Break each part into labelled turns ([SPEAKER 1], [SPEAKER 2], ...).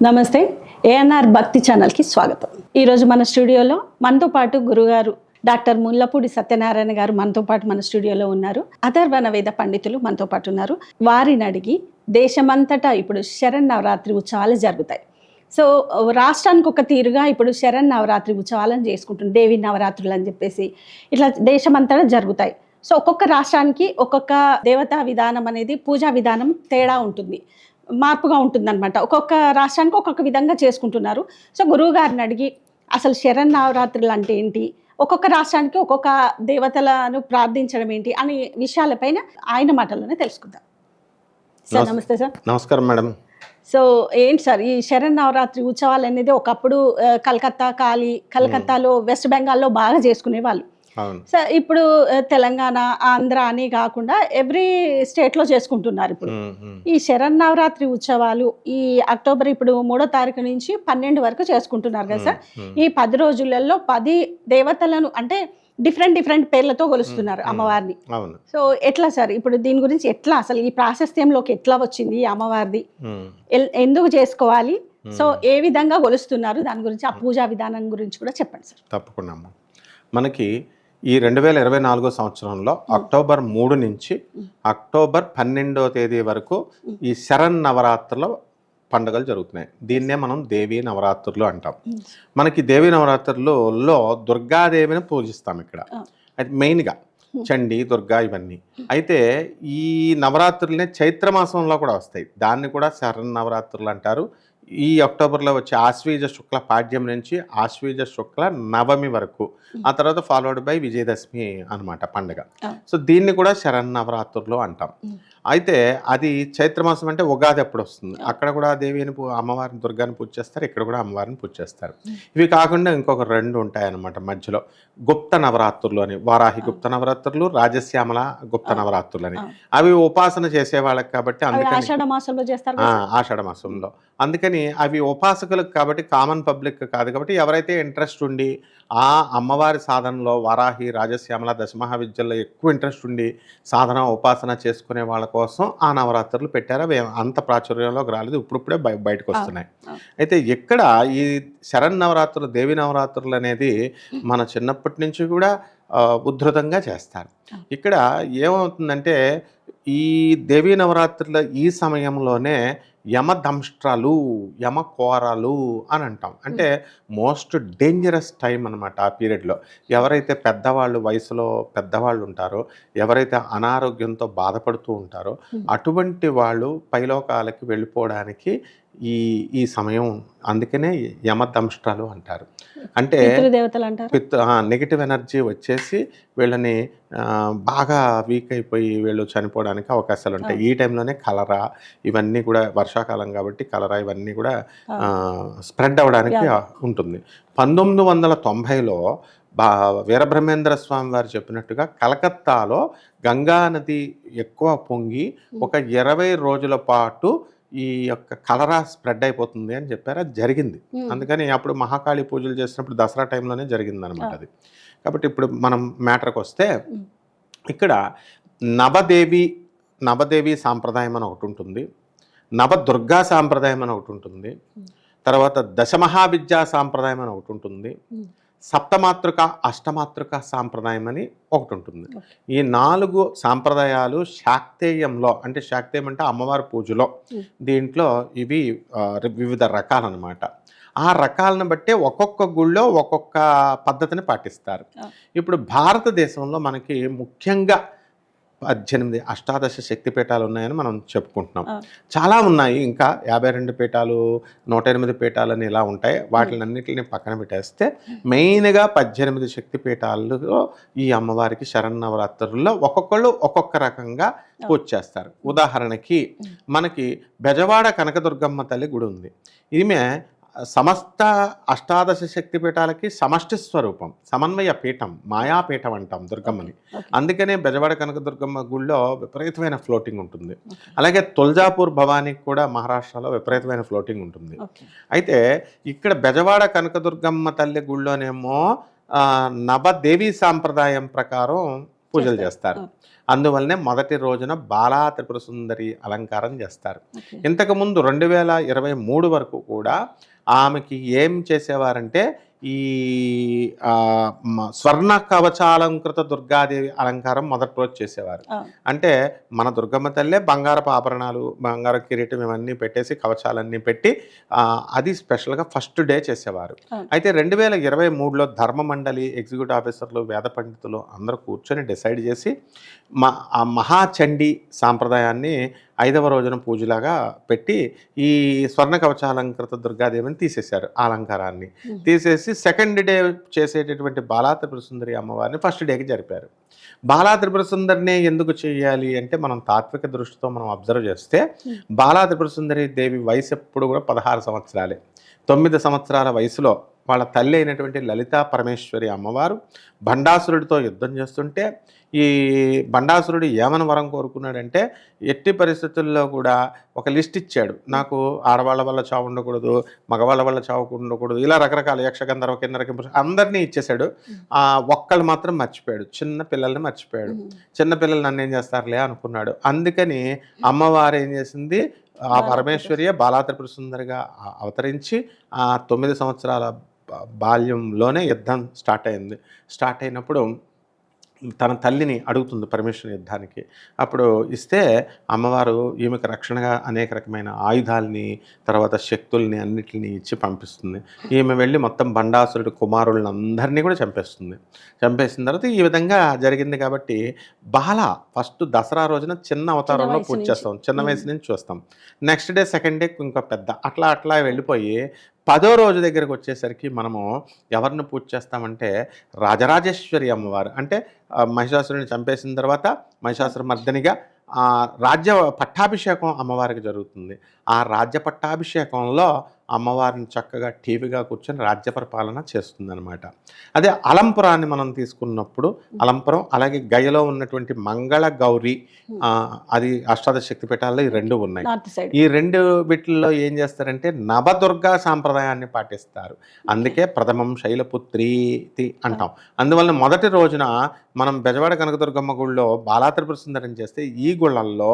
[SPEAKER 1] నమస్తే. ఏఎన్ఆర్ భక్తి ఛానల్కి స్వాగతం. ఈరోజు మన స్టూడియోలో మనతో పాటు గురుగారు డాక్టర్ ముల్లపూడి సత్యనారాయణ గారు మనతో పాటు మన స్టూడియోలో ఉన్నారు. అథర్వణ వేద పండితులు మనతో పాటు ఉన్నారు. వారిని అడిగి దేశమంతటా ఇప్పుడు శరన్నవరాత్రి ఉత్సవాలు జరుగుతాయి. సో రాష్ట్రానికి ఒక తీరుగా ఇప్పుడు శరన్నవరాత్రి ఉత్సవాలను చేసుకుంటుంది, దేవి నవరాత్రులు అని చెప్పేసి ఇట్లా దేశమంతటా జరుగుతాయి. సో ఒక్కొక్క రాష్ట్రానికి ఒక్కొక్క దేవతా విధానం అనేది, పూజా విధానం తేడా ఉంటుంది, మార్పుగా ఉంటుందన్నమాట. ఒక్కొక్క రాష్ట్రానికి ఒక్కొక్క విధంగా చేసుకుంటున్నారు. సో గురువు గారిని అడిగి అసలు శరన్నవరాత్రులు అంటే ఏంటి, ఒక్కొక్క రాష్ట్రానికి ఒక్కొక్క దేవతలను ప్రార్థించడం ఏంటి అనే విషయాలపైన ఆయన మాటల్లోనే తెలుసుకుందాం. సార్ నమస్తే. సార్
[SPEAKER 2] నమస్కారం మేడం.
[SPEAKER 1] సో ఏంటి సార్ ఈ శరన్నవరాత్రి ఉత్సవాలు అనేది ఒకప్పుడు కలకత్తాలో వెస్ట్ బెంగాల్లో బాగా చేసుకునేవాళ్ళు. సో ఇప్పుడు తెలంగాణ, ఆంధ్ర అని కాకుండా ఎవ్రీ స్టేట్లో చేసుకుంటున్నారు. ఇప్పుడు ఈ శరన్నవరాత్రి ఉత్సవాలు ఈ అక్టోబర్ ఇప్పుడు 3వ తారీఖు నుంచి 12 వరకు చేసుకుంటున్నారు కదా సార్. ఈ 10 రోజులలో 10 దేవతలను అంటే డిఫరెంట్ పేర్లతో కొలుస్తున్నారు అమ్మవారిని. సో ఎట్లా సార్ ఇప్పుడు దీని గురించి ఎట్లా అసలు ఈ ప్రాశస్త్యంలోకి ఎట్లా వచ్చింది ఈ అమ్మవారిది, ఎందుకు చేసుకోవాలి, సో ఏ విధంగా కొలుస్తున్నారు, దాని గురించి ఆ పూజా విధానం గురించి కూడా చెప్పండి సార్.
[SPEAKER 2] తప్పకుండా. మనకి ఈ 2024 సంవత్సరంలో అక్టోబర్ 3 నుంచి అక్టోబర్ 12వ తేదీ వరకు ఈ శరన్నవరాత్రుల పండుగలు జరుగుతున్నాయి. దీన్నే మనం దేవీ నవరాత్రులు అంటాం. మనకి దేవీ నవరాత్రులలో దుర్గాదేవిని పూజిస్తాం ఇక్కడ. అయితే మెయిన్గా చండీ, దుర్గా ఇవన్నీ. అయితే ఈ నవరాత్రులనే చైత్రమాసంలో కూడా వస్తాయి, దాన్ని కూడా శరన్నవరాత్రులు అంటారు. ఈ అక్టోబర్లో వచ్చే ఆశ్వీజ శుక్ల పాడ్యం నుంచి ఆశ్వీజ శుక్ల నవమి వరకు, ఆ తర్వాత ఫాలోడ్ బై విజయదశమి అనమాట పండుగ. సో దీన్ని కూడా శరన్నవరాత్రులు అంటాం. అయితే అది చైత్రమాసం అంటే ఉగాది అప్పుడు వస్తుంది. అక్కడ కూడా దేవిని అమ్మవారిని దుర్గాని పూజ చేస్తారు, ఇక్కడ కూడా అమ్మవారిని పూజ చేస్తారు. ఇవి కాకుండా ఇంకొక 2 ఉంటాయన్నమాట మధ్యలో. గుప్త నవరాత్రులు అని, వారాహి గుప్త నవరాత్రులు, రాజశ్యామల గుప్త నవరాత్రులు అని. అవి ఉపాసన చేసే వాళ్ళకి కాబట్టి అందుకని ఆషాఢ మాసంలో, అందుకని అవి ఉపాసకులకు కాబట్టి కామన్ పబ్లిక్ కాదు కాబట్టి ఎవరైతే ఇంట్రెస్ట్ ఉండి ఆ అమ్మవారి సాధనలో వారాహి, రాజశ్యామల, దశమహావిద్యల్లో ఎక్కువ ఇంట్రెస్ట్ ఉండి సాధన ఉపాసన చేసుకునే వాళ్ళ కోసం ఆ నవరాత్రులు పెట్టారు. అవి అంత ప్రాచుర్యంలోకి రాలేదు, ఇప్పుడిప్పుడే బయటకు వస్తున్నాయి. అయితే ఇక్కడ ఈ శరన్నవరాత్రులు, దేవి నవరాత్రులు అనేది మన చిన్నప్పటి నుంచి కూడా ఉద్ధృతంగా చేస్తారు. ఇక్కడ ఏమవుతుందంటే ఈ దేవీ నవరాత్రుల ఈ సమయంలోనే యమదంష్ట్రాలు, యమకోరాలు అని అంటాం. అంటే మోస్ట్ డేంజరస్ టైం అనమాట. ఆ పీరియడ్లో ఎవరైతే పెద్దవాళ్ళు, వయసులో పెద్దవాళ్ళు ఉంటారో, ఎవరైతే అనారోగ్యంతో బాధపడుతూ ఉంటారో అటువంటి వాళ్ళు పైలోకాలకి వెళ్ళిపోవడానికి ఈ సమయం, అందుకనే యమదంష్ట్రాలు అంటారు. అంటే నెగిటివ్ ఎనర్జీ వచ్చేసి వీళ్ళని బాగా వీక్ అయిపోయి వీళ్ళు చనిపోవడానికి అవకాశాలు ఉంటాయి. ఈ టైంలోనే కలరా ఇవన్నీ కూడా, వర్షాకాలం కాబట్టి కలరా ఇవన్నీ కూడా స్ప్రెడ్ అవ్వడానికి ఉంటుంది. 1990లో వీరబ్రహ్మేంద్ర స్వామి వారు చెప్పినట్టుగా కలకత్తాలో గంగా నది ఎక్కువ పొంగి ఒక 20 రోజుల పాటు ఈ యొక్క కలరా స్ప్రెడ్ అయిపోతుంది అని చెప్పారు. అది జరిగింది. అందుకని అప్పుడు మహాకాళి పూజలు చేసినప్పుడు దసరా టైంలోనే జరిగింది అనమాట అది. కాబట్టి ఇప్పుడు మనం మ్యాటర్కి వస్తే ఇక్కడ నవదేవి సాంప్రదాయం అని ఒకటి ఉంటుంది, నవదుర్గా సాంప్రదాయం అని ఒకటి ఉంటుంది, తర్వాత దశమహావిద్యా సాంప్రదాయం అని ఒకటి ఉంటుంది, సప్తమాతృక, అష్టమాతృక సాంప్రదాయం అని ఒకటి ఉంటుంది. ఈ 4 సాంప్రదాయాలు శాక్తేయంలో, అంటే శాక్తేయం అంటే అమ్మవారి పూజలో, దీంట్లో ఇవి వివిధ రకాలన్నమాట. ఆ రకాలను బట్టే ఒక్కొక్క గుళ్ళో ఒక్కొక్క పద్ధతిని పాటిస్తారు. ఇప్పుడు భారతదేశంలో మనకి ముఖ్యంగా 18 అష్టాదశ శక్తిపీఠాలు ఉన్నాయని మనం చెప్పుకుంటున్నాం. చాలా ఉన్నాయి, ఇంకా 52 పీఠాలు, 108 పీఠాలు అని ఇలా ఉంటాయి. వాటినన్నిటిని పక్కన పెట్టేస్తే మెయిన్గా 18 శక్తిపీఠాల్లో ఈ అమ్మవారికి శరన్నవరాత్రుల్లో ఒక్కొక్కళ్ళు ఒక్కొక్క రకంగా పూజ చేస్తారు. ఉదాహరణకి మనకి బెజవాడ కనకదుర్గమ్మ తల్లి గుడి ఉంది. ఈమె సమస్త అష్టాదశ శక్తిపీఠాలకి సమష్టి స్వరూపం, సమన్వయ పీఠం, మాయాపీఠం అంటాం దుర్గమ్మని. అందుకనే బెజవాడ కనకదుర్గమ్మ గుళ్ళో విపరీతమైన ఫ్లోటింగ్ ఉంటుంది. అలాగే తుల్జాపూర్ భవానీకి కూడా మహారాష్ట్రలో విపరీతమైన ఫ్లోటింగ్ ఉంటుంది. అయితే ఇక్కడ బెజవాడ కనకదుర్గమ్మ తల్లి గుళ్ళోనేమో నవదేవి సాంప్రదాయం ప్రకారం పూజలు చేస్తారు. అందువల్లనే మొదటి రోజున బాలా త్రిపుర సుందరి అలంకారం చేస్తారు.
[SPEAKER 1] ఓకే.
[SPEAKER 2] ఇంతకుముందు 2023 వరకు కూడా ఆమెకి ఏం చేసేవారంటే ఈ స్వర్ణ కవచాలంకృత దుర్గాదేవి అలంకారం మొదటి రోజు చేసేవారు. అంటే మన దుర్గమ్మ తల్లే బంగారపు ఆభరణాలు, బంగారు కిరీటం ఇవన్నీ పెట్టేసి కవచాలన్నీ పెట్టి అది స్పెషల్గా ఫస్ట్ డే చేసేవారు. అయితే 2023లో ధర్మ మండలి, ఎగ్జిక్యూటివ్ ఆఫీసర్లు, వేద పండితులు అందరూ కూర్చొని డిసైడ్ చేసి ఆ మహాచండీ సాంప్రదాయాన్ని 5వ రోజున పూజలాగా పెట్టి ఈ స్వర్ణ కవచాలంకృత దుర్గాదేవిని తీసేశారు. ఆ అలంకారాన్ని తీసేసి సెకండ్ డే చేసేటటువంటి బాలా త్రిపుర సుందరి అమ్మవారిని ఫస్ట్ డేకి జరిపారు. బాలా త్రిపుర సుందరిని ఎందుకు చేయాలి అంటే మనం తాత్విక దృష్టితో మనం అబ్జర్వ్ చేస్తే బాలా త్రిపుర సుందరి దేవి వయసు ఎప్పుడు కూడా 16 సంవత్సరాలే. 9 సంవత్సరాల వయసులో వాళ్ళ తల్లి అయినటువంటి లలితా పరమేశ్వరి అమ్మవారు భండాసురుడితో యుద్ధం చేస్తుంటే ఈ భండాసురుడు ఏమని వరం కోరుకున్నాడంటే ఎట్టి పరిస్థితుల్లో కూడా ఒక లిస్ట్ ఇచ్చాడు. నాకు ఆడవాళ్ళ వల్ల చావు ఉండకూడదు, మగవాళ్ళ వల్ల చావు ఉండకూడదు, ఇలా రకరకాల యక్షగంధర్వ కిన్నరకి అందరినీ ఇచ్చేశాడు. ఒక్కళ్ళు మాత్రం మర్చిపోయాడు, చిన్న పిల్లల్ని మర్చిపోయాడు. చిన్న పిల్లలు నన్ను ఏం చేస్తారులే అనుకున్నాడు. అందుకని అమ్మవారు ఏం చేసింది, ఆ పరమేశ్వరియే బాలా త్రిపుర సుందరిగా అవతరించి ఆ 9 సంవత్సరాల బాల్యంలోనే యుద్ధం స్టార్ట్ అయింది. స్టార్ట్ అయినప్పుడు తన తల్లిని అడుగుతుంది పరమేశ్వరుని యుద్ధానికి. అప్పుడు ఇస్తే అమ్మవారు ఈమెకు రక్షణగా అనేక రకమైన ఆయుధాలని, తర్వాత శక్తుల్ని అన్నిటిని ఇచ్చి పంపిస్తుంది. ఈమె వెళ్ళి మొత్తం బండాసురుడి కుమారులను అందరినీ కూడా చంపేస్తుంది. చంపేసిన తర్వాత ఈ విధంగా జరిగింది. కాబట్టి బాల ఫస్ట్ దసరా రోజున చిన్న అవతారంలో పూజ చేస్తాం, చిన్న వయసు నుంచి చూస్తాం. నెక్స్ట్ డే, సెకండ్ డే ఇంకో పెద్ద, అట్లా అట్లా వెళ్ళిపోయి 10వ రోజు దగ్గరకు వచ్చేసరికి మనము ఎవరిని పూజ చేస్తామంటే రాజరాజేశ్వరి అమ్మవారు. అంటే మహిషాసురుని చంపేసిన తర్వాత మహిషాసుర మర్దనిగా రాజ్య పట్టాభిషేకం అమ్మవారికి జరుగుతుంది. ఆ రాజ్య పట్టాభిషేకంలో అమ్మవారిని చక్కగా టీవీగా కూర్చొని రాజ్య పరిపాలన చేస్తుందన్నమాట. అదే అలంపురాన్ని మనం తీసుకున్నప్పుడు అలంపురం, అలాగే గయలో ఉన్నటువంటి మంగళ గౌరి, అది అష్టాదశ శక్తి పీఠాల్లో ఈ రెండు ఉన్నాయి. ఈ రెండు వీటిల్లో ఏం చేస్తారంటే నవదుర్గా సాంప్రదాయాన్ని పాటిస్తారు. అందుకే ప్రథమం శైలపుత్రీతి అంటాం. అందువల్ల మొదటి రోజున మనం బెజవాడ కనకదుర్గమ్మ గుళ్ళో బాలా త్రిపుర సుందరిని చేస్తే ఈ గుళ్ళల్లో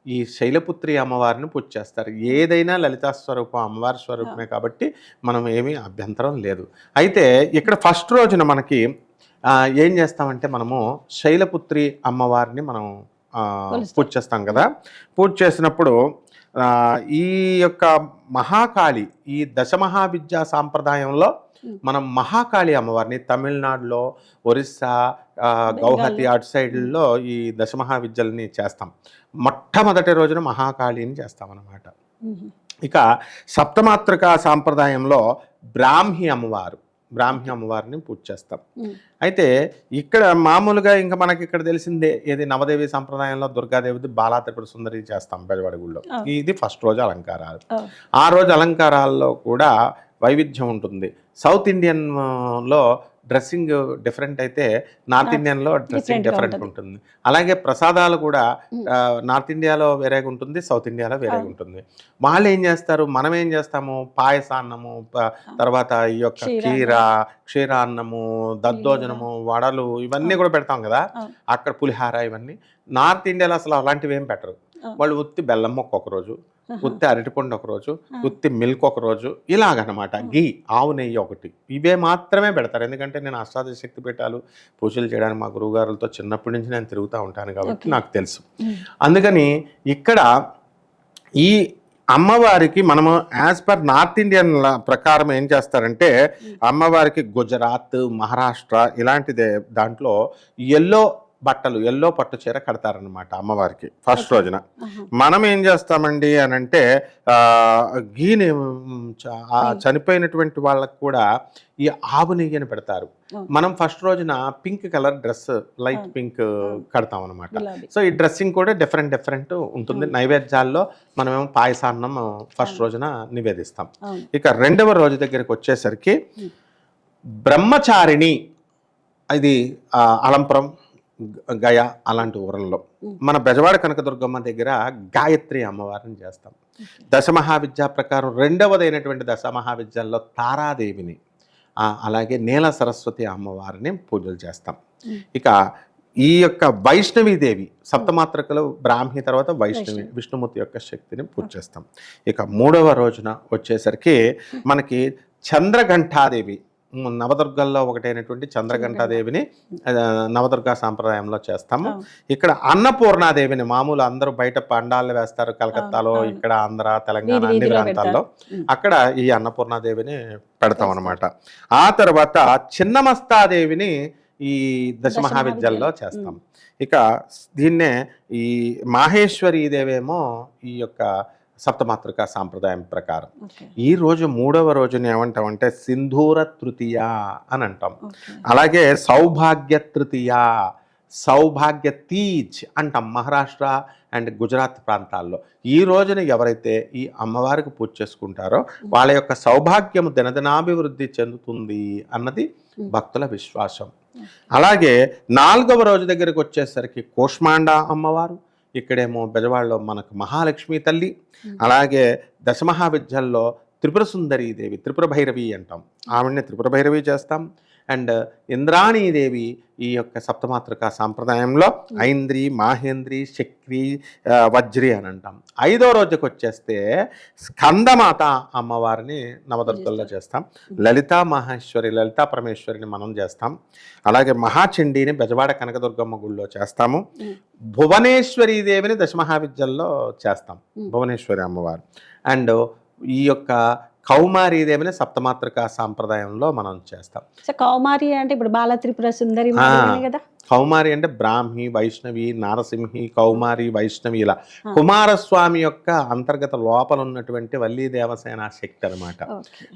[SPEAKER 2] ఈ శైలపుత్రి అమ్మవారిని పూజ చేస్తారు. ఏదైనా లలితా స్వరూపం అమ్మవారి స్వరూపమే కాబట్టి మనం ఏమీ అభ్యంతరం లేదు. అయితే ఇక్కడ ఫస్ట్ రోజున మనకి ఏం చేస్తామంటే మనము శైలపుత్రి అమ్మవారిని మనం పూజ చేస్తాం కదా. పూజ చేసినప్పుడు ఈ యొక్క మహాకాళి, ఈ దశమహావిద్యా సాంప్రదాయంలో మనం మహాకాళి అమ్మవారిని తమిళనాడులో, ఒరిస్సా, గౌహతి అటు సైడ్లో ఈ దశమహావిద్యల్ని చేస్తాం. మొట్టమొదటి రోజున మహాకాళిని చేస్తామన్నమాట. ఇక సప్తమాతృక సాంప్రదాయంలో బ్రాహ్మి అమ్మవారిని పూజ చేస్తాం. అయితే ఇక్కడ మామూలుగా ఇంకా మనకి ఇక్కడ తెలిసిందే ఏది నవదేవి సంప్రదాయంలో దుర్గాదేవిది బాలా త్రిపుర సుందరి చేస్తాం బెజవాడ గుళ్ళో. ఇది ఫస్ట్ రోజు అలంకారాలు. ఆ రోజు అలంకారాల్లో కూడా వైవిధ్యం ఉంటుంది. సౌత్ ఇండియన్లో డ్రెస్సింగ్ డిఫరెంట్ అయితే నార్త్ ఇండియన్లో డ్రెస్సింగ్ డిఫరెంట్ ఉంటుంది. అలాగే ప్రసాదాలు కూడా నార్త్ ఇండియాలో వేరేగా ఉంటుంది, సౌత్ ఇండియాలో వేరేగా ఉంటుంది. వాళ్ళు ఏం చేస్తారు, మనం ఏం చేస్తాము, పాయసాన్నము, తర్వాత ఈ యొక్క క్షీరాన్నము, దద్దోజనము, వడలు ఇవన్నీ కూడా పెడతాం కదా. అక్కడ పులిహార ఇవన్నీ. నార్త్ ఇండియాలో అసలు అలాంటివి ఏం పెట్టరు. వాళ్ళు ఉత్తి బెల్లం మొక్క ఒకరోజు, ఉత్తి అరటిపండు ఒకరోజు, ఉత్తి మిల్క్ ఒకరోజు, ఇలాగనమాట. గీ, ఆవు నెయ్యి ఒకటి, ఇవే మాత్రమే పెడతారు. ఎందుకంటే నేను అష్టాదశ శక్తి పీఠాలు పూజలు చేయడానికి మా గురువుగారులతో చిన్నప్పటి నుంచి నేను తిరుగుతూ ఉంటాను కాబట్టి నాకు తెలుసు. అందుకని ఇక్కడ ఈ అమ్మవారికి మనము యాజ్ పర్ నార్త్ ఇండియన్ ప్రకారం ఏం చేస్తారంటే అమ్మవారికి గుజరాత్, మహారాష్ట్ర ఇలాంటిదే దాంట్లో ఎల్లో పట్టు చీర కడతారనమాట అమ్మవారికి ఫస్ట్ రోజున. మనం ఏం చేస్తామండి అని అంటే గీని చనిపోయినటువంటి వాళ్ళకు కూడా ఈ ఆవు నెయ్యిని పెడతారు. మనం ఫస్ట్ రోజున pink colour dress, light pink కడతాం అనమాట. సో ఈ డ్రెస్సింగ్ కూడా డిఫరెంట్ ఉంటుంది. నైవేద్యాల్లో మనమేమో పాయసాన్నం ఫస్ట్ రోజున నివేదిస్తాం. ఇక రెండవ రోజు దగ్గరికి వచ్చేసరికి బ్రహ్మచారిణి, ఇది అలంపురం, గయ అలాంటి ఊరల్లో మన బెజవాడ కనకదుర్గమ్మ దగ్గర గాయత్రి అమ్మవారిని చేస్తాం. దశమహావిద్యా ప్రకారం రెండవదైనటువంటి దశమహావిద్యల్లో తారాదేవిని, అలాగే నీల సరస్వతి అమ్మవారిని పూజలు చేస్తాం. ఇక ఈ యొక్క వైష్ణవీదేవి సప్తమాత్రికలు బ్రాహ్మి తర్వాత వైష్ణవి విష్ణుమూర్తి యొక్క శక్తిని పూజ చేస్తాం. ఇక 3వ రోజున వచ్చేసరికి మనకి చంద్రఘంటాదేవి, నవదుర్గల్లో ఒకటైనటువంటి చంద్రఘంటాదేవిని నవదుర్గా సాంప్రదాయంలో చేస్తాము. ఇక్కడ అన్నపూర్ణాదేవిని మామూలు అందరూ బయట పండాలు వేస్తారు కలకత్తాలో, ఇక్కడ ఆంధ్ర తెలంగాణ అన్ని ప్రాంతాల్లో, అక్కడ ఈ అన్నపూర్ణాదేవిని పెడతాం అన్నమాట. ఆ తర్వాత చిన్నమస్తాదేవిని ఈ దశమహావిద్యల్లో చేస్తాం. ఇక దీన్నే ఈ మాహేశ్వరీ దేవేమో ఈ యొక్క సప్తమాతృక సాంప్రదాయం ప్రకారం. ఈ రోజు 3వ రోజుని ఏమంటామంటే సింధూర తృతీయ అని అంటాం. అలాగే సౌభాగ్య తృతీయ, సౌభాగ్య తీజ్ అంటాం మహారాష్ట్ర అండ్ గుజరాత్ ప్రాంతాల్లో. ఈ రోజున ఎవరైతే ఈ అమ్మవారికి పూజ చేసుకుంటారో వాళ్ళ యొక్క సౌభాగ్యము దినదినాభివృద్ధి చెందుతుంది అన్నది భక్తుల విశ్వాసం. అలాగే 4వ రోజు దగ్గరికి వచ్చేసరికి కూష్మాండ అమ్మవారు, ఇక్కడేమో బెజవాడలో మనకు మహాలక్ష్మి తల్లి, అలాగే దశమహావిద్యల్లో త్రిపుర సుందరీ దేవి, త్రిపుర భైరవి అంటాం, ఆవిడని త్రిపుర భైరవి చేస్తాం. అండ్ ఇంద్రాణీదేవి ఈ యొక్క సప్తమాతృక సాంప్రదాయంలో ఐంద్రి, మాహేంద్రి, చక్రి, వజ్రి అని అంటాం. 5వ రోజుకి వచ్చేస్తే స్కందమాత అమ్మవారిని నవదుర్గల్లో చేస్తాం. లలితా మహేశ్వరి, లలితా పరమేశ్వరిని మనం చేస్తాం. అలాగే మహాచండీని బెజవాడ కనకదుర్గమ్మ గుడిలో చేస్తాము. భువనేశ్వరీ దేవిని దశమహావిద్యల్లో చేస్తాం, భువనేశ్వరి అమ్మవారు. అండ్ ఈ యొక్క కౌమారీదేవిని సప్తమాతృక సాంప్రదాయంలో మనం చేస్తాం.
[SPEAKER 1] కౌమారి అంటే ఇప్పుడు బాల త్రిపుర సుందరి కదా.
[SPEAKER 2] కౌమారి అంటే బ్రాహ్మి, వైష్ణవి, నారసింహి, కౌమారి, వైష్ణవి ఇలా కుమారస్వామి యొక్క అంతర్గత లోపల ఉన్నటువంటి వల్లీ దేవసేన శక్తి అనమాట.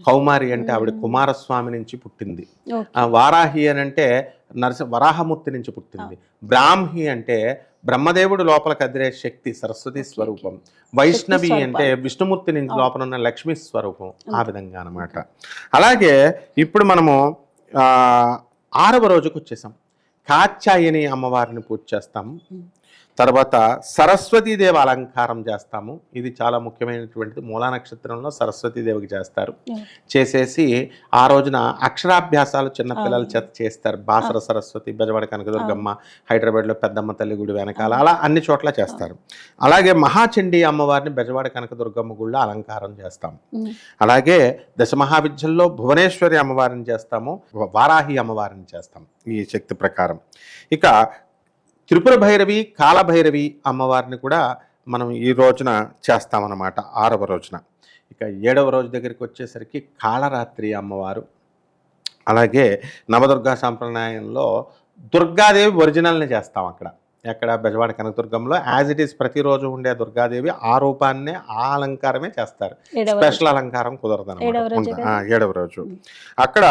[SPEAKER 2] కౌమారి అంటే ఆవిడ కుమారస్వామి నుంచి పుట్టింది. వారాహి అని అంటే వరాహమూర్తి నుంచి పుట్టింది. బ్రాహ్మి అంటే బ్రహ్మదేవుడు లోపల కదిరే శక్తి, సరస్వతి స్వరూపం. వైష్ణవి అంటే విష్ణుమూర్తి నుంచి లోపల ఉన్న లక్ష్మీ స్వరూపం. ఆ విధంగా అనమాట. అలాగే ఇప్పుడు మనము 6వ రోజుకు వచ్చేసాం. కాత్యాయని అమ్మవారిని పూజ చేస్తాము. తర్వాత సరస్వతీదేవి అలంకారం చేస్తాము. ఇది చాలా ముఖ్యమైనటువంటిది. మూలా నక్షత్రంలో సరస్వతీదేవికి చేస్తారు. చేసేసి ఆ రోజున అక్షరాభ్యాసాలు చిన్నపిల్లల చేత చేస్తారు. బాసర సరస్వతి, బెజవాడ కనకదుర్గమ్మ, హైదరాబాద్లో పెద్దమ్మ తల్లి గుడి వెనకాల, అలా అన్ని చోట్ల చేస్తారు. అలాగే మహాచండీ అమ్మవారిని బెజవాడ కనకదుర్గమ్మ గుడిలో అలంకారం చేస్తాము. అలాగే దశమహావిద్యల్లో భువనేశ్వరి అమ్మవారిని చేస్తాము, వారాహి అమ్మవారిని చేస్తాం ఈ శక్తి ప్రకారం. ఇక త్రిపుర భైరవి, కాలభైరవి అమ్మవారిని కూడా మనం ఈ రోజున చేస్తామన్నమాట 6వ రోజున. ఇక 7వ రోజు దగ్గరికి వచ్చేసరికి కాళరాత్రి అమ్మవారు. అలాగే నవదుర్గా సాంప్రదాయంలో దుర్గాదేవి ఒరిజినల్ని చేస్తాం అక్కడ. ఎక్కడ బెజవాడ కనకదుర్గంలో యాజ్ ఇట్ ఈస్ ప్రతిరోజు ఉండే దుర్గాదేవి ఆ రూపాన్నే, ఆ అలంకారమే చేస్తారు. స్పెషల్ అలంకారం కుదరదు అనమాట 7వ రోజు. అక్కడ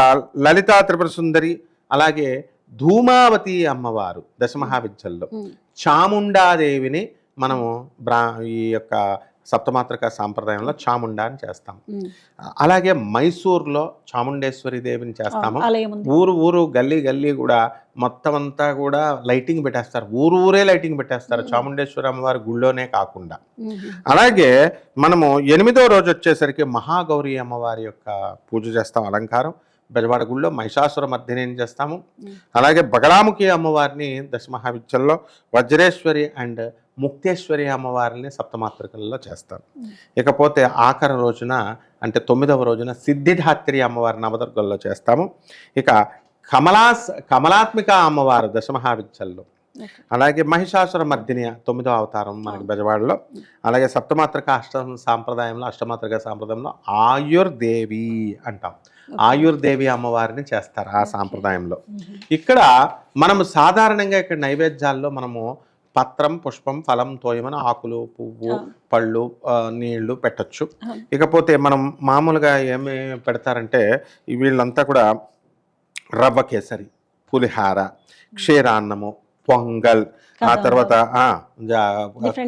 [SPEAKER 2] లలితా త్రిపుర సుందరి, అలాగే ధూమావతి అమ్మవారు దశమహావిద్యల్లో, చాముండాదేవిని మనము ఈ యొక్క సప్తమాతృక సాంప్రదాయంలో చాముండా అని చేస్తాం. అలాగే మైసూర్లో చాముండేశ్వరి దేవిని చేస్తాము. ఊరు ఊరు గల్లీ గల్లీ కూడా మొత్తం అంతా కూడా లైటింగ్ పెట్టేస్తారు. ఊరే లైటింగ్ పెట్టేస్తారు చాముండేశ్వరి అమ్మవారి గుళ్ళోనే కాకుండా. అలాగే మనము 8వ రోజు వచ్చేసరికి మహాగౌరి అమ్మవారి యొక్క పూజ చేస్తాం, అలంకారం. బెజవాడ గుళ్ళో మహిషాసుర మర్దిని చేస్తాము. అలాగే బగలాముఖి అమ్మవారిని దశమహావిద్యల్లో, వజ్రేశ్వరి అండ్ ముక్తేశ్వరి అమ్మవారిని సప్తమాతృకల్లో చేస్తాం. ఇకపోతే ఆఖరి రోజున అంటే 9వ రోజున సిద్ధిధాత్రి అమ్మవారి నవదుర్గల్లో చేస్తాము. ఇక కమలాత్మిక అమ్మవారు దశమహావిద్యల్లో, అలాగే మహిషాసుర మర్దిని 9వ అవతారం మనకి బెజవాడలో. అలాగే సప్తమాతృక అష్టమాతృక సాంప్రదాయంలో ఆయుర్దేవి అంటాం, ఆయుర్దేవి అమ్మవారిని చేస్తారు ఆ సాంప్రదాయంలో. ఇక్కడ మనము సాధారణంగా ఇక్కడ నైవేద్యాల్లో మనము పత్రం, పుష్పం, ఫలం, తోయమని ఆకులు, పువ్వు, పళ్ళు, నీళ్లు పెట్టచ్చు. ఇకపోతే మనం మామూలుగా ఏమి పెడతారంటే వీళ్ళంతా కూడా రవ్వ కేసరి, పులిహార, క్షీరాన్నము, పొంగల్, ఆ తర్వాత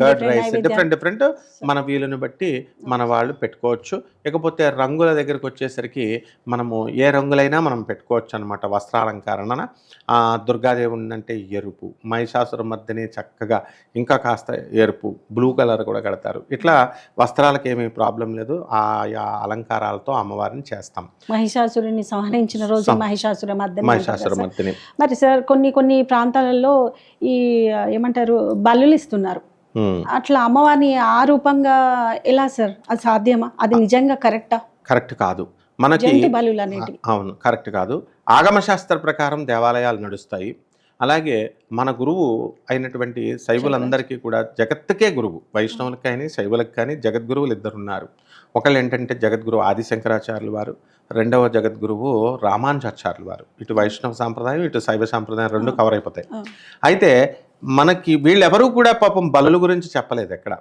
[SPEAKER 2] కర్డ్ రైస్, డిఫరెంట్ మన వీలుని బట్టి మన వాళ్ళు పెట్టుకోవచ్చు. ఇకపోతే రంగుల దగ్గరికి వచ్చేసరికి మనము ఏ రంగులైనా మనం పెట్టుకోవచ్చు అనమాట. వస్త్రాలంకరణ దుర్గాదేవి అంటే ఎరుపు, మహిషాసుర మర్దిని చక్కగా ఇంకా కాస్త ఎరుపు, బ్లూ కలర్ కూడా కడతారు. ఇట్లా వస్త్రాలకు ఏమీ ప్రాబ్లం లేదు. ఆయా అలంకారాలతో అమ్మవారిని చేస్తాం.
[SPEAKER 1] మహిషాసురుని సంహరించిన రోజు మహిషాసుర మర్దిని.
[SPEAKER 2] మరి
[SPEAKER 1] సార్ కొన్ని ప్రాంతాలలో ఈ ఏమంటారు బలులు ఇస్తున్నారు. అట్లా అమ్మవారిని ఆ రూపంగా ఎలా సార్? అది సాధ్యమా? అది నిజంగా కరెక్టా?
[SPEAKER 2] కరెక్ట్ కాదు. మనకి
[SPEAKER 1] జంతు బలులు అనేటివి.
[SPEAKER 2] అవును, కరెక్ట్ కాదు. ఆగమశాస్త్ర ప్రకారం దేవాలయాలు నడుస్తాయి. అలాగే మన గురువు అయినటువంటి శైవులందరికీ కూడా జగత్తుకే గురువు, వైష్ణవులకు కానీ శైవులకు కానీ జగద్గురువులు ఇద్దరున్నారు. ఒకళ్ళు ఏంటంటే జగద్గురువు ఆదిశంకరాచార్యులు వారు, రెండవ జగద్గురువు రామానుజాచార్యులు వారు. ఇటు వైష్ణవ సాంప్రదాయం, ఇటు శైవ సాంప్రదాయం రెండు కవర్ అయిపోతాయి. అయితే మనకి వీళ్ళెవరూ కూడా పాపం బలుల గురించి చెప్పలేదు ఎక్కడ.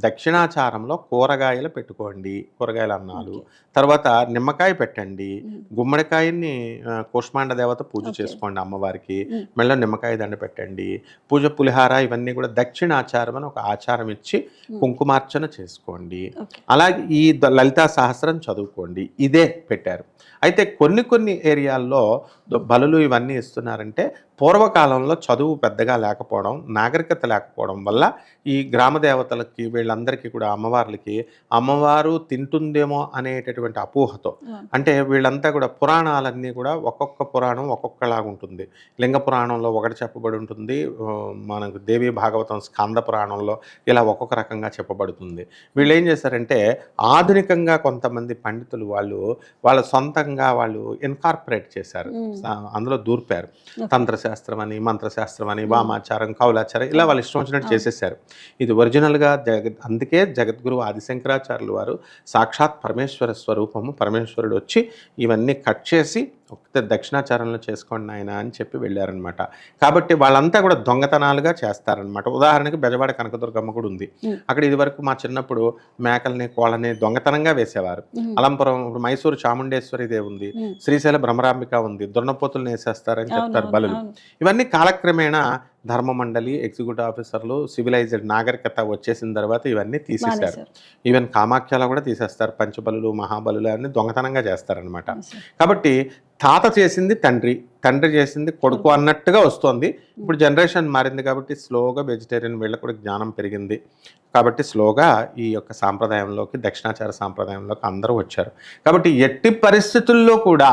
[SPEAKER 2] దక్షిణాచారంలో కూరగాయలు పెట్టుకోండి, కూరగాయల అన్నాలు, తర్వాత నిమ్మకాయ పెట్టండి, గుమ్మడికాయని కూష్మాండ దేవత పూజ చేసుకోండి అమ్మవారికి, మెళ్ళ నిమ్మకాయ దండ పెట్టండి, పూజ పులిహార ఇవన్నీ కూడా దక్షిణాచారం అని ఒక ఆచారం ఇచ్చి కుంకుమార్చన చేసుకోండి. అలాగే ఈ లలితా సహస్రం చదువుకోండి, ఇదే పెట్టారు. అయితే కొన్ని ఏరియాల్లో బలులు ఇవన్నీ ఇస్తున్నారంటే పూర్వకాలంలో చదువు పెద్దగా లేకపోవడం, నాగరికత లేకపోవడం వల్ల ఈ గ్రామ దేవతలకి వీళ్ళందరికీ కూడా అమ్మవార్లకి అమ్మవారు తింటుందేమో అనేటటువంటి అపోహతో, అంటే వీళ్ళంతా కూడా పురాణాలన్నీ కూడా ఒక్కొక్క పురాణం ఒక్కొక్కలాగా ఉంటుంది. లింగ పురాణంలో ఒకటి చెప్పబడి ఉంటుంది, మనకు దేవి భాగవతం స్కంద పురాణంలో ఇలా ఒక్కొక్క రకంగా చెప్పబడుతుంది. వీళ్ళు ఏం చేశారంటే ఆధునికంగా కొంతమంది పండితులు వాళ్ళ సొంతంగా వాళ్ళు ఇన్కార్పొరేట్ చేశారు, అందులో దూర్పారు. తంత్రశాస్త్రం అని, మంత్రశాస్త్రం అని, వామాచారం, కౌలాచారం ఇలా వాళ్ళు ఇష్టం వచ్చినట్టు చేసేసారు. ఇది ఒరిజినల్గా అందుకే జగద్గురువు ఆదిశంకరాచార్యులు వారు సాక్షాత్ పరమేశ్వర స్వరూపము, పరమేశ్వరుడు వచ్చి ఇవన్నీ కట్ చేసి ఒక దక్షిణాచారంలో చేసుకోండి ఆయన అని చెప్పి వెళ్ళారనమాట. కాబట్టి వాళ్ళంతా కూడా దొంగతనాలుగా చేస్తారనమాట. ఉదాహరణకి బెజవాడ కనకదుర్గమ్మ కూడా ఉంది. అక్కడ ఇది వరకు మా చిన్నప్పుడు మేకల్ని కోళ్ళని దొంగతనంగా వేసేవారు. అలంపురం ఇప్పుడు మైసూరు చాముండేశ్వరి దేవి ఉంది, శ్రీశైల భ్రమరాంబిక ఉంది, దున్నపోతులను వేసేస్తారని చెప్తారు బలులు. ఇవన్నీ కాలక్రమేణా ధర్మమండలి, ఎగ్జిక్యూటివ్ ఆఫీసర్లు, సివిలైజ్డ్ నాగరికత వచ్చేసిన తర్వాత ఇవన్నీ తీసేశారు. ఈవెన్ కామాఖ్యలో కూడా తీసేస్తారు. పంచబలులు, మహాబలులు అన్ని దొంగతనంగా చేస్తారనమాట. కాబట్టి తాత చేసింది తండ్రి, తండ్రి చేసింది కొడుకు అన్నట్టుగా వస్తుంది. ఇప్పుడు జనరేషన్ మారింది కాబట్టి స్లోగా వెజిటేరియన్ వీళ్ళకి కూడా జ్ఞానం పెరిగింది కాబట్టి స్లోగా ఈ యొక్క సాంప్రదాయంలోకి, దక్షిణాచార సాంప్రదాయంలోకి అందరూ వచ్చారు. కాబట్టి ఎట్టి పరిస్థితుల్లో కూడా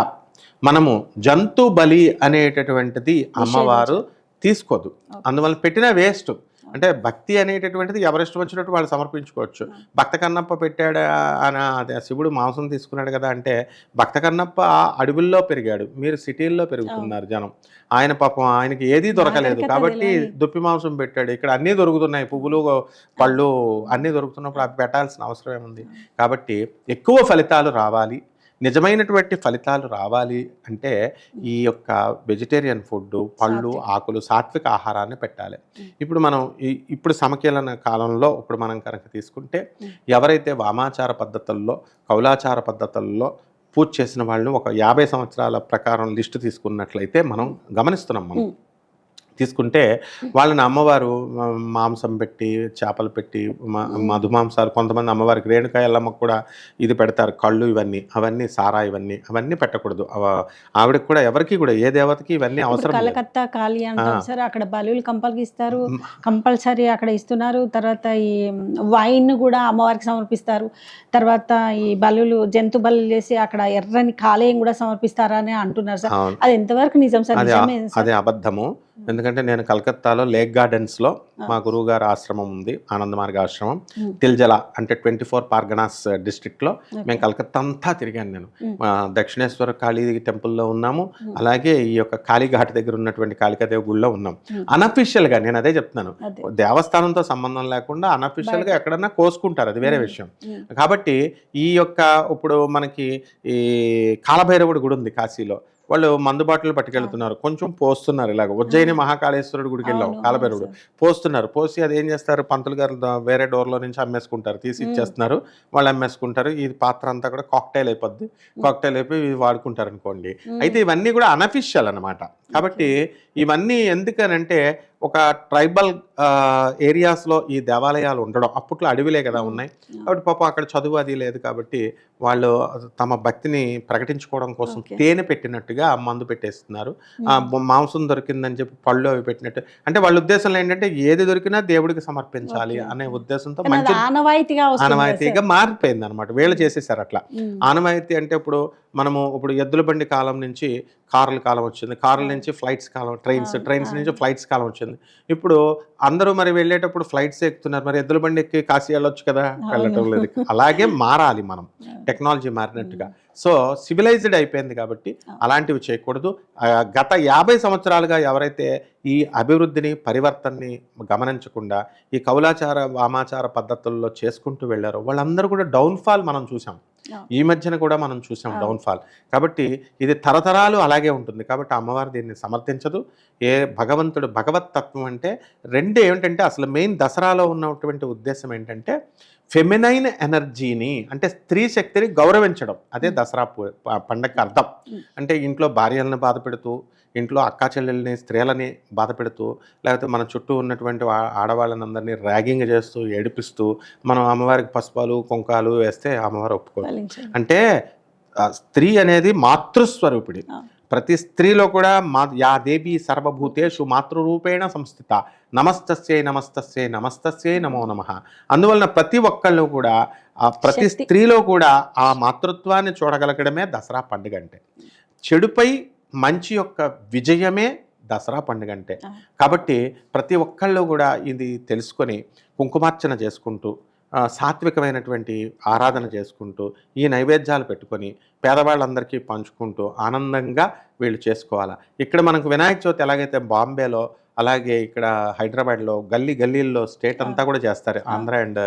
[SPEAKER 2] మనము జంతు బలి అనేటటువంటిది అమ్మవారు తీసుకోదు. అందువల్ల పెట్టిన వేస్ట్. అంటే భక్తి అనేటటువంటిది ఎవరిష్టం వచ్చినట్టు వాళ్ళు సమర్పించుకోవచ్చు. భక్త కన్నప్ప పెట్టాడు అని అదే శివుడు మాంసం తీసుకున్నాడు కదా అంటే, భక్త కన్నప్ప అడవుల్లో పెరిగాడు, మీరు సిటీల్లో పెరుగుతున్నారు జనం. ఆయన పాపం ఆయనకి ఏదీ దొరకలేదు కాబట్టి దుప్పి మాంసం పెట్టాడు. ఇక్కడ అన్నీ దొరుకుతున్నాయి, పువ్వులు పళ్ళు అన్నీ దొరుకుతున్నప్పుడు అవి పెట్టాల్సిన అవసరం ఏముంది? కాబట్టి ఎక్కువ ఫలితాలు రావాలి, నిజమైనటువంటి ఫలితాలు రావాలి అంటే ఈ యొక్క వెజిటేరియన్ ఫుడ్, పళ్ళు, ఆకులు, సాత్విక ఆహారాన్ని పెట్టాలి. ఇప్పుడు మనం ఇప్పుడు సమకీలన కాలంలో ఇప్పుడు మనం కనుక తీసుకుంటే ఎవరైతే వామాచార పద్ధతుల్లో, కౌలాచార పద్ధతుల్లో పూజ చేసిన వాళ్ళు ఒక 50 సంవత్సరాల ప్రకారం లిస్టు తీసుకున్నట్లయితే మనం గమనిస్తున్నాం. మనం తీసుకుంటే వాళ్ళని అమ్మవారు మాంసం పెట్టి, చేపలు పెట్టి, మధుమాంసాలు, కొంతమంది అమ్మవారికి రేణుకాయ ఎల్లమ్మకు కూడా ఇది పెడతారు, కళ్ళు ఇవన్నీ, అవన్నీ సారా అవన్నీ పెట్టకూడదు. ఆవిడకి కూడా ఎవరికి కూడా ఏ దేవతకి ఇవన్నీ అవసరం.
[SPEAKER 1] కలకత్తా కాళీ అంటారు సార్, అక్కడ బలులు ఇస్తారు, కంపల్సరీ అక్కడ ఇస్తున్నారు. తర్వాత ఈ వైన్ కూడా అమ్మవారికి సమర్పిస్తారు. తర్వాత ఈ బలులు, జంతు బలులు చేసి అక్కడ ఎర్రని కాలేయం కూడా సమర్పిస్తారని అంటున్నారు సార్. అది ఎంతవరకు నిజం సార్?
[SPEAKER 2] అదే అబద్ధము. ఎందుకంటే నేను కలకత్తాలో లేక్ గార్డెన్స్లో మా గురువు గారి ఆశ్రమం ఉంది, ఆనందమార్గ ఆశ్రమం, తిల్జల అంటే 24 పార్గనాస్ డిస్ట్రిక్ట్లో. మేము కలకత్తా అంతా తిరిగాను. నేను దక్షిణేశ్వర కాళీ టెంపుల్లో ఉన్నాము, అలాగే ఈ యొక్క కాళీఘాట్ దగ్గర ఉన్నటువంటి కాళికాదేవి గుడిలో ఉన్నాం. అనఫిషియల్గా నేను అదే చెప్తున్నాను, దేవస్థానంతో సంబంధం లేకుండా అనఫిషియల్గా ఎక్కడన్నా కోసుకుంటారు, అది వేరే విషయం. కాబట్టి ఈ యొక్క ఇప్పుడు మనకి ఈ కాలభైరవుడి గుడి ఉంది కాశీలో, వాళ్ళు మందు బాటలు పట్టుకెళ్తున్నారు, కొంచెం పోస్తున్నారు. ఇలాగ ఉజ్జయిని మహాకాళేశ్వరుడు గుడికి వెళ్ళాం, కాలభైరవుడు పోస్తున్నారు. పోసి అది ఏం చేస్తారు, పంతులు గారు వేరే డోర్లో నుంచి అమ్మేసుకుంటారు, తీసి ఇచ్చేస్తున్నారు, వాళ్ళు అమ్మేసుకుంటారు. ఈ పాత్ర అంతా కూడా కాక్టైల్ అయిపోద్ది, కాక్టైల్ అయిపోయి వాడుకుంటారు అనుకోండి. అయితే ఇవన్నీ కూడా అనఫిషియల్ అనమాట. కాబట్టి ఇవన్నీ ఎందుకనంటే ఒక ట్రైబల్ ఏరియాస్లో ఈ దేవాలయాలు ఉండడం, అప్పట్లో అడవిలే కదా ఉన్నాయి కాబట్టి పాపం అక్కడ చదువు అది లేదు కాబట్టి వాళ్ళు తమ భక్తిని ప్రకటించుకోవడం కోసం తేనె పెట్టినట్టుగా మందు పెట్టేస్తున్నారు. మాంసం దొరికిందని చెప్పి పళ్ళు అవి పెట్టినట్టు, అంటే వాళ్ళ ఉద్దేశంలో ఏంటంటే ఏది దొరికినా దేవుడికి సమర్పించాలి అనే ఉద్దేశంతో మంచి ఆనవాయితీగా మారిపోయింది అనమాట. వీళ్ళు చేసేసారు అట్లా. ఆనవాయితీ అంటే ఇప్పుడు మనము ఇప్పుడు ఎద్దుల బండి కాలం నుంచి కార్ల కాలం వచ్చింది, కార్ల నుంచి ఫ్లైట్స్ కాలం, ట్రైన్స్ నుంచి ఫ్లైట్స్ కాలం వచ్చింది. ఇప్పుడు అందరూ మరి వెళ్ళేటప్పుడు ఫ్లైట్స్ ఎక్కుతున్నారు, మరి ఎద్దుల బండి ఎక్కి కాశీ వెళ్ళొచ్చు కదా, వెళ్ళటం లేదు. అలాగే మారాలి మనం, టెక్నాలజీ మారినట్టుగా. సో సివిలైజ్డ్ అయిపోయింది కాబట్టి అలాంటివి చేయకూడదు. గత 50 సంవత్సరాలుగా ఎవరైతే ఈ అభివృద్ధిని, పరివర్తనని గమనించకుండా ఈ కౌలాచార వామాచార పద్ధతుల్లో చేసుకుంటూ వెళ్ళారో వాళ్ళందరూ కూడా డౌన్ఫాల్ మనం చూసాం. ఈ మధ్యన కూడా మనం చూసాం డౌన్ఫాల్. కాబట్టి ఇది తరతరాలు అలాగే ఉంటుంది. కాబట్టి అమ్మవారు దీన్ని సమర్థించదు. భగవంతుడు భగవత్ తత్వం అంటే రెండు ఏమిటంటే, అసలు మెయిన్ దసరాలో ఉన్నటువంటి ఉద్దేశం ఏంటంటే ఫెమినైన్ ఎనర్జీని, అంటే స్త్రీ శక్తిని గౌరవించడం. అదే దసరా పండగకి అర్థం. అంటే ఇంట్లో భార్యలను బాధ పెడుతూ, ఇంట్లో అక్కా చెల్లెల్ని, స్త్రీలని బాధ పెడుతూ, లేకపోతే మన చుట్టూ ఉన్నటువంటి ఆడవాళ్ళని ర్యాగింగ్ చేస్తూ, ఏడిపిస్తూ మనం అమ్మవారికి పసుపాలు కుంకాలు వేస్తే అమ్మవారు ఒప్పుకోదు. అంటే స్త్రీ అనేది మాతృస్వరూపిడి. ప్రతి స్త్రీలో కూడా యా దేవి సర్వభూతేషు మాతృరూపేణ సంస్థిత, నమస్తస్యై నమస్తస్యై నమస్తస్యై నమో నమః. అందువలన ప్రతి ఒక్కళ్ళు కూడా ప్రతి స్త్రీలో కూడా ఆ మాతృత్వాన్ని చూడగలగడమే దసరా పండుగ అంటే. చెడుపై మంచి యొక్క విజయమే దసరా పండుగ అంటే. కాబట్టి ప్రతి ఒక్కళ్ళు కూడా ఇది తెలుసుకొని కుంకుమార్చన చేసుకుంటూ, సాత్వికమైనటువంటి ఆరాధన చేసుకుంటూ, ఈ నైవేద్యాలు పెట్టుకొని పేదవాళ్ళందరికీ పంచుకుంటూ ఆనందంగా వీళ్ళు చేసుకోవాలి. ఇక్కడ మనకు వినాయక చవితి ఎలాగైతే బాంబేలో, అలాగే ఇక్కడ హైదరాబాద్లో గల్లీల్లో స్టేట్ అంతా కూడా చేస్తారు, ఆంధ్ర అండ్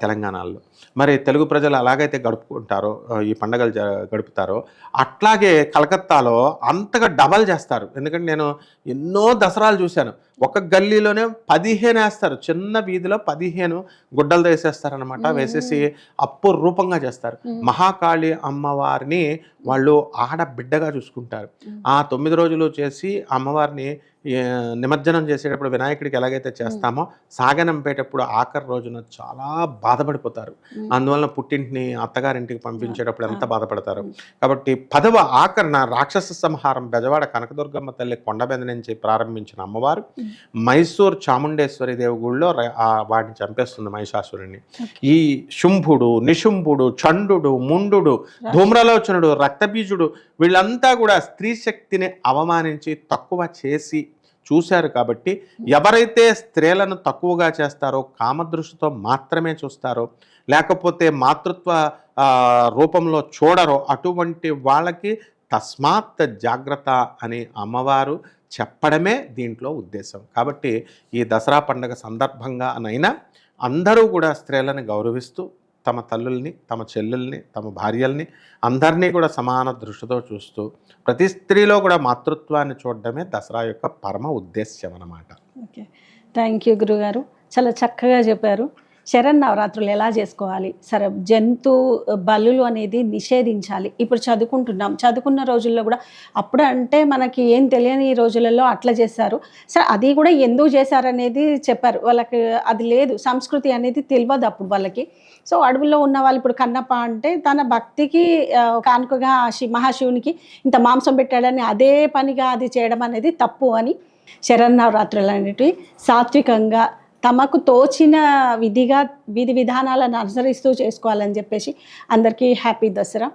[SPEAKER 2] తెలంగాణలో. మరి తెలుగు ప్రజలు అలాగైతే గడుపుకుంటారో, ఈ పండుగలు గడుపుతారో, అట్లాగే కలకత్తాలో అంతగా డబల్ చేస్తారు. ఎందుకంటే నేను ఎన్నో దసరాలు చూశాను. ఒక గల్లీలోనే 15 వేస్తారు, చిన్న వీధిలో 15 గుడ్డలు వేసేస్తారనమాట. వేసేసి అపురూపంగా చేస్తారు. మహాకాళి అమ్మవారిని వాళ్ళు ఆడబిడ్డగా చూసుకుంటారు. ఆ 9 రోజులు చేసి అమ్మవారిని నిమజ్జనం చేసేటప్పుడు వినాయకుడికి ఎలాగైతే చేస్తామో, సాగనంపేటప్పుడు ఆఖరి రోజున చాలా బాధపడిపోతారు. అందువలన పుట్టింటిని అత్తగారింటికి పంపించేటప్పుడు ఎంత బాధపడతారు. కాబట్టి 10వ ఆఖరణ రాక్షస సంహారం బెజవాడ కనకదుర్గమ్మ తల్లి కొండ మీద నుంచి ప్రారంభించిన అమ్మవారు మైసూర్ చాముండేశ్వరి దేవి గుళ్ళో వాటిని చంపేస్తుంది, మహిషాసురుని. ఈ శుంభుడు, నిశుంభుడు, చండు, ముండు, ధూమ్రలోచనుడు, రక్తబీజుడు వీళ్ళంతా కూడా స్త్రీ శక్తిని అవమానించి తక్కువ చేసి చూశారు. కాబట్టి ఎవరైతే స్త్రీలను తక్కువగా చేస్తారో, కామదృష్టితో మాత్రమే చూస్తారో, లేకపోతే మాతృత్వ రూపంలో చూడరో, అటువంటి వాళ్ళకి తస్మాత్ జాగ్రత్త అని అమ్మవారు చెప్పడమే దీంట్లో ఉద్దేశం. కాబట్టి ఈ దసరా పండుగ సందర్భంగా అనైనా అందరూ కూడా స్త్రీలను గౌరవిస్తూ, తమ తల్లుల్ని, తమ చెల్లెల్ని, తమ భార్యల్ని అందరినీ కూడా సమాన దృష్టితో చూస్తూ, ప్రతి స్త్రీలో కూడా మాతృత్వాన్ని చూడడమే దసరా యొక్క పరమ ఉద్దేశ్యం అన్నమాట.
[SPEAKER 1] ఓకే, థ్యాంక్ యూ గురుగారు, చాలా చక్కగా చెప్పారు. శరన్నవరాత్రులు ఎలా చేసుకోవాలి, సరే జంతు బలులు అనేది నిషేధించాలి. ఇప్పుడు చదువుకున్న రోజుల్లో కూడా, అప్పుడు అంటే మనకి ఏం తెలియని ఈ రోజులలో అట్లా చేశారు. సరే అది కూడా ఎందుకు చేశారనేది చెప్పారు. వాళ్ళకి అది లేదు, సంస్కృతి అనేది తెలియదు అప్పుడు వాళ్ళకి. సో అడవుల్లో ఉన్న వాళ్ళు ఇప్పుడు కన్నప్ప అంటే తన భక్తికి కానుకగా మహాశివునికి ఇంత మాంసం పెట్టాడని అదే పనిగా అది చేయడం అనేది తప్పు అని, శరన్నవరాత్రులు అనేటివి సాత్వికంగా తమకు తోచిన విధి విధానాలను అనుసరిస్తూ చేసుకోవాలని చెప్పేసి అందరికీ హ్యాపీ దసరా.